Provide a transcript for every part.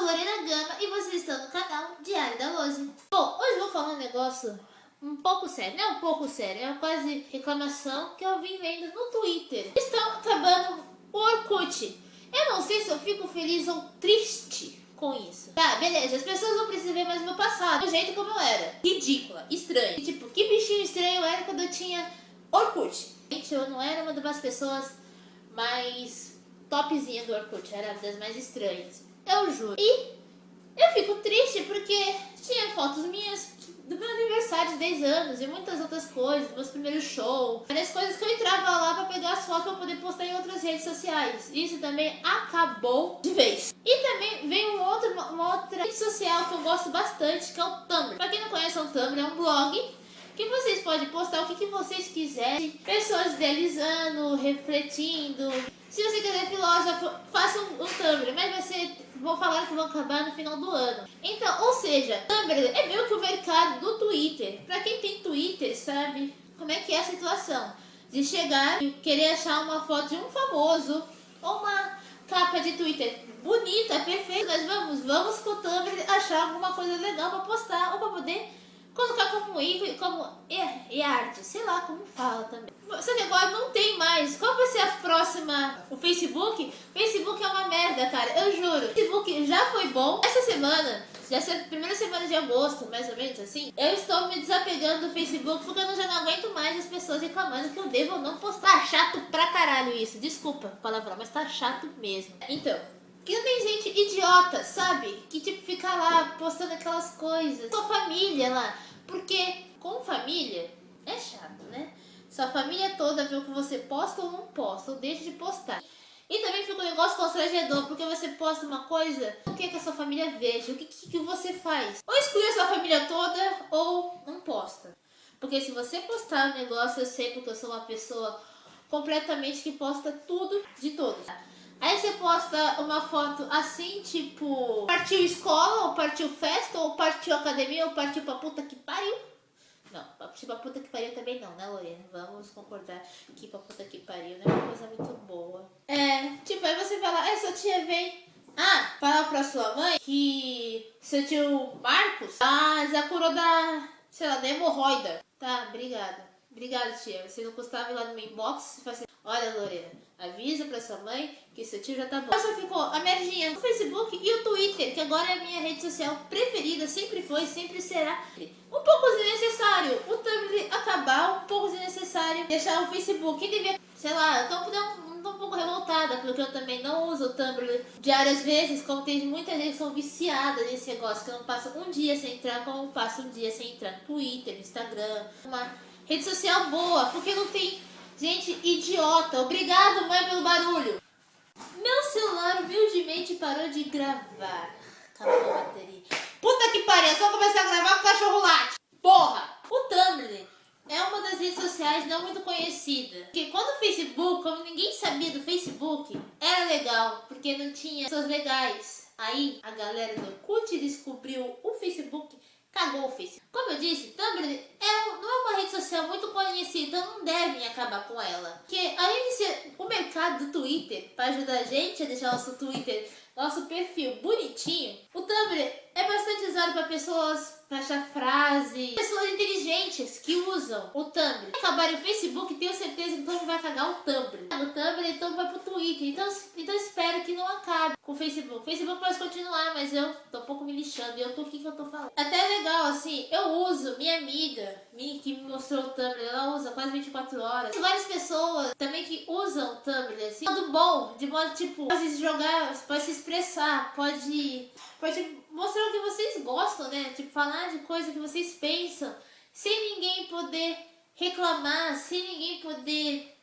Lorena Gama e vocês estão no canal Diário da Lose. Bom, hoje eu vou falar um negócio um pouco sério, não é um pouco sério, é quase reclamação que eu vim vendo no Twitter. Estão acabando o Orkut. Eu não sei se eu fico feliz ou triste com isso. Tá, beleza, as pessoas não precisam ver mais o meu passado, do jeito como eu era. Ridícula, estranha. Tipo, que bichinho estranho eu era quando eu tinha Orkut. Gente, eu não era uma das pessoas mais topzinha do Orkut, era uma das mais estranhas. Eu juro. E eu fico triste porque tinha fotos minhas do meu aniversário de 10 anos e muitas outras coisas, meus primeiros shows, várias coisas que eu entrava lá pra pegar as fotos pra poder postar em outras redes sociais. Isso também acabou de vez. E também veio uma outra rede social que eu gosto bastante, que é o Tumblr. Pra quem não conhece, o Tumblr é um blog que vocês podem postar o que vocês quiserem, pessoas idealizando, refletindo. Se você quiser filósofo, faça um Tumblr, mas vou falar que vão acabar no final do ano. Então, ou seja, Tumblr é meio que o mercado do Twitter. Pra quem tem Twitter, sabe como é que é a situação de chegar e querer achar uma foto de um famoso ou uma capa de Twitter bonita, perfeita. Nós vamos com o Tumblr achar alguma coisa legal pra postar ou pra poder colocar como ícone, como arte, sei lá como fala também. Só que agora não tem mais. Qual vai ser a próxima? O Facebook? O Facebook é uma merda, cara, eu juro. O Facebook já foi bom. Essa semana, já é a primeira semana de agosto, mais ou menos assim, eu estou me desapegando do Facebook porque eu já não aguento mais as pessoas reclamando que eu devo ou não postar. Tá chato pra caralho isso. Desculpa o palavrão, mas tá chato mesmo. Então, que não tem gente idiota, sabe? Que tipo fica lá postando aquelas coisas. Sua família lá. Porque com família é chato, né? Sua família toda vê o que você posta ou não posta, ou deixa de postar. E também fica um negócio constrangedor, porque você posta uma coisa, o que a sua família veja, o que você faz. Ou exclui a sua família toda, ou não posta. Porque se você postar um negócio, eu sei porque eu sou uma pessoa completamente que posta tudo de todos. Aí você posta uma foto assim, tipo, partiu escola, ou partiu festa, ou partiu academia, ou partiu pra puta que pariu. Não, partiu pra puta que pariu também não, né, Lorena? Vamos concordar que pra puta que pariu não é uma coisa muito boa. Tipo, aí você fala, sua tia vem. Fala pra sua mãe que seu tio Marcos já curou sei lá, da hemorroida. Tá, obrigada. Obrigada, tia. Você não custava ir lá no meu inbox e falar assim, olha, Lorena, avisa pra sua mãe que seu tio já tá bom. Só ficou a merdinha no Facebook e o Twitter, que agora é a minha rede social preferida, sempre foi, sempre será. Um pouco desnecessário o Tumblr acabar, um pouco desnecessário deixar o Facebook. Quem devia, sei lá, eu tô um pouco revoltada, porque eu também não uso o Tumblr diárias vezes, como tem muita gente que são viciadas nesse negócio, que não passa um dia sem entrar, como passa um dia sem entrar no Twitter, Instagram, uma rede social boa, porque não tem gente idiota. Obrigado, mãe, pelo barulho. Meu celular humildemente parou de gravar. Acabou a bateria. Puta que pariu, é só começar a gravar com o cachorro late. Porra! O Tumblr é uma das redes sociais não muito conhecida. Porque quando o Facebook, como ninguém sabia do Facebook, era legal, porque não tinha pessoas legais. Aí a galera do Orkut descobriu o Facebook, cagou o Facebook. Como eu disse, Tumblr não é uma rede social muito conhecida, então não devem acabar com ela. Porque além de ser o mercado do Twitter, para ajudar a gente a deixar nosso Twitter, nosso perfil bonitinho, o Tumblr é bastante usado para pessoas, para achar frases, pessoas inteligentes que usam o Tumblr. Se acabar o Facebook, tenho certeza que todo mundo vai cagar o Tumblr. No Tumblr, então vai pro Twitter. Então espero que não acabe com o Facebook. O Facebook pode continuar, mas eu tô um pouco me lixando e eu tô aqui que eu tô falando. Até é legal, assim, eu uso, minha amiga, que me mostrou o Tumblr, ela usa quase 24 horas. Tem várias pessoas também que usam o Tumblr, assim, de modo bom, de modo tipo, pode jogar, pode se expressar, pode mostrar o que vocês gostam, né? Tipo, falar de coisa que vocês pensam, sem ninguém poder reclamar, sem ninguém poder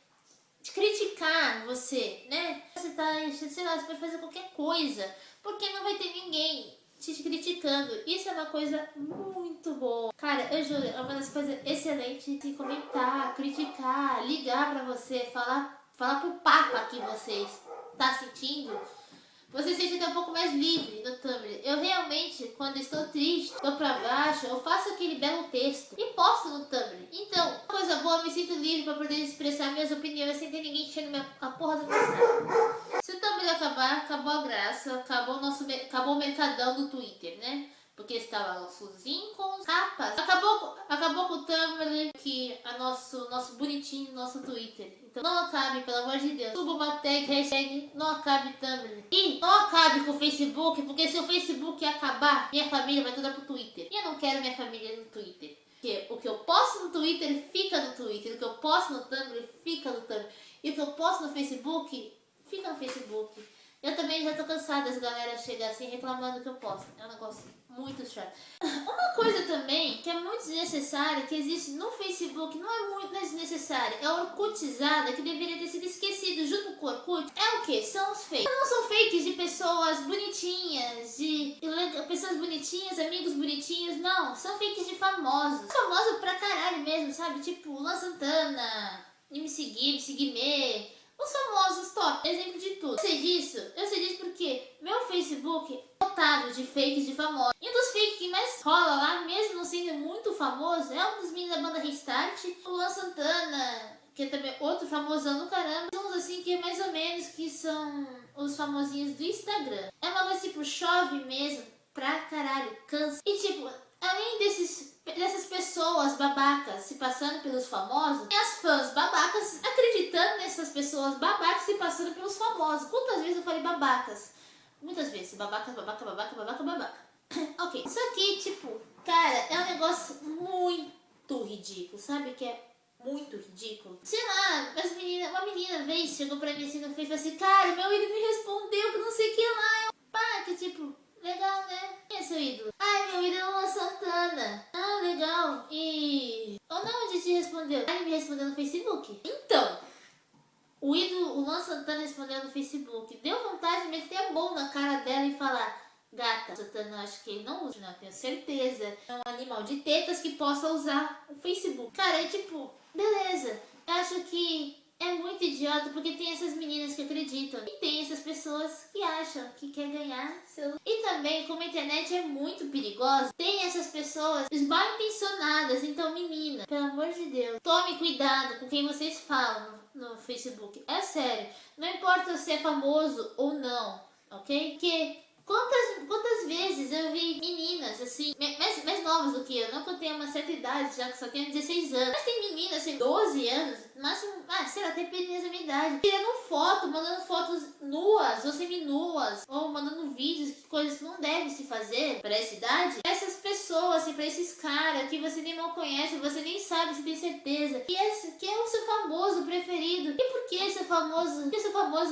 criticar você, né? Você tá, sei lá, você pode fazer qualquer coisa, porque não vai ter ninguém te criticando. Isso é uma coisa muito boa. Cara, eu juro, é uma das coisas excelentes de comentar, criticar, ligar pra você, falar pro papa que você está sentindo. Você se sente até um pouco mais livre no Tumblr. Eu realmente, quando estou triste, estou pra baixo, eu faço aquele belo texto e posto no Tumblr. Então, coisa boa, eu me sinto livre pra poder expressar minhas opiniões sem ter ninguém enchendo a porra do meu saco. Se o Tumblr acabar, acabar, acabou a graça, acabou o mercadão do Twitter, né? Porque estava nossos ícones, capas. Acabou com o Tumblr, que é nosso bonitinho, nosso Twitter. Então não acabe, pelo amor de Deus. Suba uma tag, hashtag não acabe Tumblr. E não acabe com o Facebook, porque se o Facebook acabar, minha família vai toda pro Twitter. E eu não quero minha família no Twitter. Porque o que eu posto no Twitter, fica no Twitter. O que eu posto no Tumblr, fica no Tumblr. E o que eu posto no Facebook, fica no Facebook. Eu também já tô cansada das galera chegar assim reclamando que eu posto. É um negócio muito chato. Uma coisa também que é muito desnecessária, que existe no Facebook, não é muito desnecessária, é a Orkutizada, que deveria ter sido esquecido junto com o Orkut. É o que? São os fakes. Não são fakes de pessoas bonitinhas, pessoas bonitinhas, amigos bonitinhos, não. São fakes de famosos. Famosos pra caralho mesmo, sabe? Tipo, Luan Santana, MC Guimê. Os famosos top, exemplo de tudo. Eu sei disso porque meu Facebook é lotado de fakes de famosos. E um dos fakes que mais rola lá, mesmo não sendo muito famoso, é um dos meninos da banda Restart, o Luan Santana, que é também outro famosão do caramba. Uns assim que é mais ou menos que são os famosinhos do Instagram. É uma coisa tipo, chove mesmo, pra caralho, cansa. E tipo, além dessas pessoas babacas se passando pelos famosos, tem as fãs babacas acreditando nessas pessoas babacas se passando pelos famosos. Quantas vezes eu falei babacas? Muitas vezes. Babaca. Ok. Isso aqui, tipo, cara, é um negócio muito ridículo. Sabe que é muito ridículo? Sei lá, uma menina veio, chegou pra mim assim no Facebook e falou assim, cara, meu ídolo me respondeu que não sei o que lá. Eu, pá, que tipo, legal, né? Quem é seu ídolo? Ai, meu ídolo é Luan Santana. Ah, legal. E... onde te respondeu? Ele me respondeu no Facebook. Então, o Luan Santana respondeu no Facebook. Deu vontade de meter a mão na cara dela e falar, gata, Santana, acho que ele não usa, não, tenho certeza. É um animal de tetas que possa usar o Facebook. Cara, é tipo, beleza. Eu acho que é muito idiota porque tem essas meninas que acreditam. E tem essas pessoas que acham que quer ganhar seu... E também, como a internet é muito perigosa, tem essas pessoas mal intencionadas. Então, menina, pelo amor de Deus, tome cuidado com quem vocês falam no Facebook. É sério. Não importa se é famoso ou não, ok? Porque... Quantas vezes eu vi meninas, assim, mais novas do que eu, não que eu tenha uma certa idade, já que só tenho 16 anos, mas tem meninas, assim, 12 anos, máximo, sei lá, dependendo da minha idade, tirando foto, mandando fotos nuas ou semi-nuas, ou mandando vídeos, coisas que não devem se fazer para essa idade. Essas pessoas, assim, pra esses caras que você nem mal conhece, você nem sabe se tem certeza, que é o seu famoso preferido. E por que seu famoso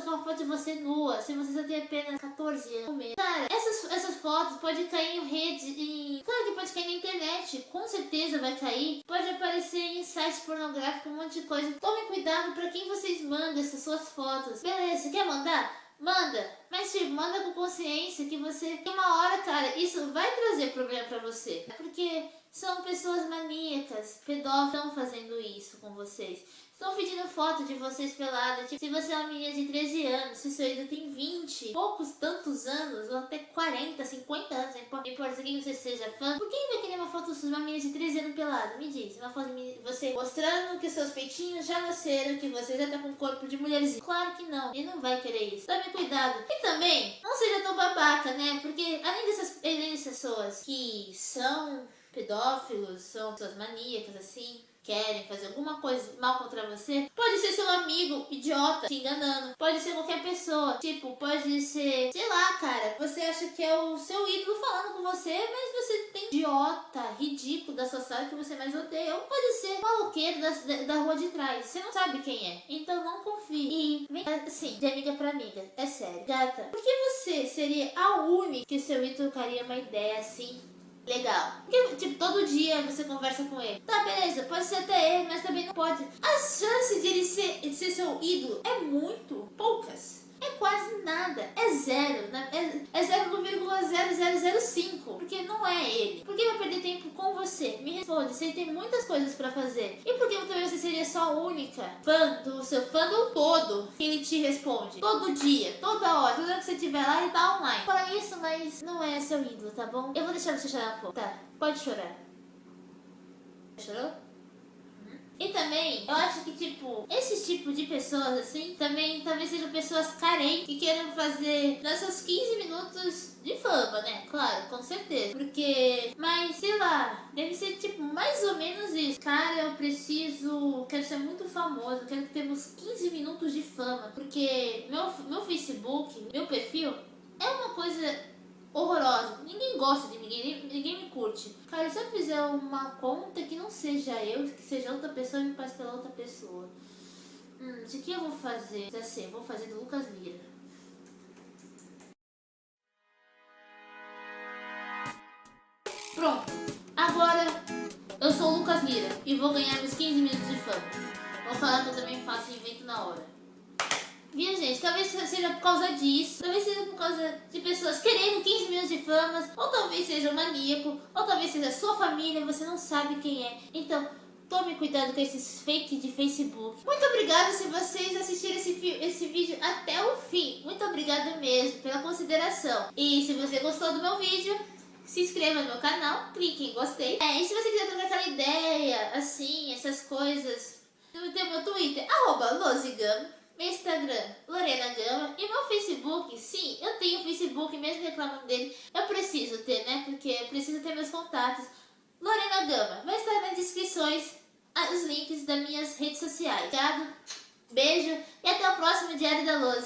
com uma foto de você nua, se você só tem apenas 14 anos? Cara, essas fotos podem cair em rede, claro que pode cair na internet, com certeza vai cair, pode aparecer em sites pornográficos, um monte de coisa. Tome cuidado pra quem vocês mandam essas suas fotos. Beleza, quer mandar? Manda, mas tipo, manda com consciência que você... Uma hora, cara, isso vai trazer problema pra você, porque são pessoas maníacas, pedófilos, estão fazendo isso com vocês. Estão pedindo foto de vocês peladas. Tipo, se você é uma menina de 13 anos, se seu ídolo tem 20, tantos anos, ou até 40, 50 anos, não importa quem você seja fã, por que vai querer uma foto de uma menina de 13 anos pelada? Me diz, uma foto de você mostrando que seus peitinhos já nasceram, que você já tá com o corpo de mulherzinha. Claro que não, ele não vai querer isso. Tome cuidado. E também, não seja tão babaca, né? Porque além dessas pessoas que são pedófilos, são pessoas maníacas, assim, querem fazer alguma coisa mal contra você, pode ser seu amigo idiota te enganando, pode ser qualquer pessoa, tipo, pode ser, sei lá, cara, você acha que é o seu ídolo falando com você, mas você tem idiota, ridículo da sua sala que você mais odeia, ou pode ser maloqueiro da rua de trás, você não sabe quem é, então não confie. E vem assim, de amiga pra amiga, é sério, gata, por que você seria a única que seu ídolo trocaria uma ideia assim? Legal. Porque, tipo, todo dia você conversa com ele. Tá, beleza, pode ser até ele, mas também não pode. As chances de ele ser seu ídolo é muito poucas. É quase nada. É zero. Né? É 0,0005. Porque não é ele. Por que vai perder tempo com você? Me responde. Você tem muitas coisas pra fazer. E por que talvez você seria só a única fã do seu fandom todo que ele te responde? Todo dia, toda hora que você estiver lá, ele tá online. Fala isso, mas não é seu ídolo, tá bom? Eu vou deixar você chorar um pouco. Tá, pode chorar. Chorou? E também, eu acho que, tipo, esse tipo de pessoas, assim, também talvez sejam pessoas carentes que queiram fazer nossos 15 minutos de fama, né? Claro, com certeza. Porque, mas sei lá, deve ser, tipo, mais ou menos isso. Cara, eu preciso, quero ser muito famoso, quero ter uns 15 minutos de fama. Porque meu Facebook, meu perfil, é uma coisa horrorosa. Ninguém gosta de mim, ninguém me curte. Cara, se eu fizer uma conta que não seja eu, que seja outra pessoa, me passe pela outra pessoa. De que eu vou fazer? Já sei, eu vou fazer do Lucas Lira. Pronto. Agora eu sou o Lucas Lira e vou ganhar meus 15 minutos de fama. Vou falar que eu também faço invento na hora. Viu, gente? Talvez seja por causa disso, talvez seja por causa de pessoas querendo 15 minutos de fama, ou talvez seja um maníaco, ou talvez seja sua família, você não sabe quem é. Então, tome cuidado com esses fakes de Facebook. Muito obrigada se vocês assistiram esse vídeo até o fim. Muito obrigada mesmo pela consideração. E se você gostou do meu vídeo, se inscreva no meu canal, clique em gostei. E se você quiser trocar aquela ideia, assim, essas coisas, eu tenho meu Twitter, @lozigama. Meu Instagram, Lorena Gama. E meu Facebook, sim, eu tenho Facebook, mesmo reclamando dele. Eu preciso ter, né? Porque eu preciso ter meus contatos. Lorena Gama. Vai estar nas descrições os links das minhas redes sociais. Obrigado, beijo e até o próximo Diário da Lousa.